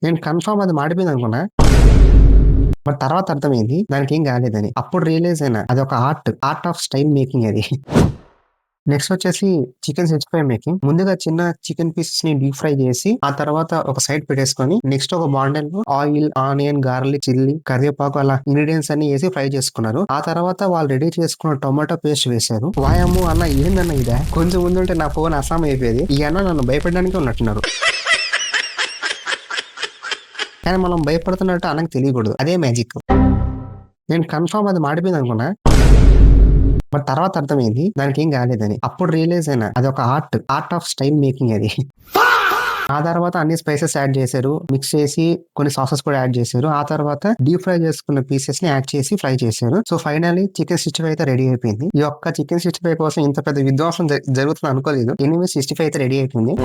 నేను కన్ఫర్మ్ అది మాడిపోయింది అనుకున్నా. బట్ తర్వాత అర్థమైంది దానికేం కాలేదని. అప్పుడు రియలైజ్ అయినా అదొక ఆర్ట్ ఆఫ్ స్టైల్ మేకింగ్ అది. నెక్స్ట్ వచ్చేసి చికెన్ 65 మేకింగ్. ముందుగా చిన్న చికెన్ పీసెస్ ని డీప్ ఫ్రై చేసి, ఆ తర్వాత ఒక సైడ్ పెట్టేసుకొని, నెక్స్ట్ ఒక బాండెల్ ఆయిల్, ఆనియన్, గార్లిక్, చిల్లీ, కరివేపాకు అలా ఇంగ్రీడియంట్స్ అన్ని వేసి ఫ్రై చేసుకున్నారు. ఆ తర్వాత వాళ్ళు రెడీ చేసుకున్న టొమాటో పేస్ట్ వేశారు. వాయమ్మో అన్న ఏందన్న ఇదా? కొంచెం ముందుంటే నా ఫోన్ అస్సాం అయిపోయేది. ఈ అన్న నన్ను భయపెట్టడానికి ఉన్నట్టున్నారు. కానీ మనం భయపడుతున్నట్టు అన్నకు తెలియకూడదు. అదే మ్యాజిక్. నేను కన్ఫర్మ్ అది మాడిపోయింది అనుకున్నా. బట్ తర్వాత అర్థమైంది దానికేం కాలేదని. అప్పుడు రియలైజ్ అయినా అదొక ఆర్ట్ ఆఫ్ స్టైల్ మేకింగ్ అది. ఆ తర్వాత అన్ని స్పైసెస్ యాడ్ చేశారు. మిక్స్ చేసి కొన్ని సాసెస్ కూడా యాడ్ చేశారు. ఆ తర్వాత డీప్ ఫ్రై చేసుకున్న పీసెస్ ని యాడ్ చేసి ఫ్రై చేశారు. సో ఫైనల్లీ చికెన్ 65 అయితే రెడీ అయిపోయింది. ఈ ఒక్క చికెన్ 65 కోసం ఇంత పెద్ద విధ్వంసం జరుగుతుంది అనుకోలేదు. ఎనివే 65 అయితే రెడీ అయిపోయింది.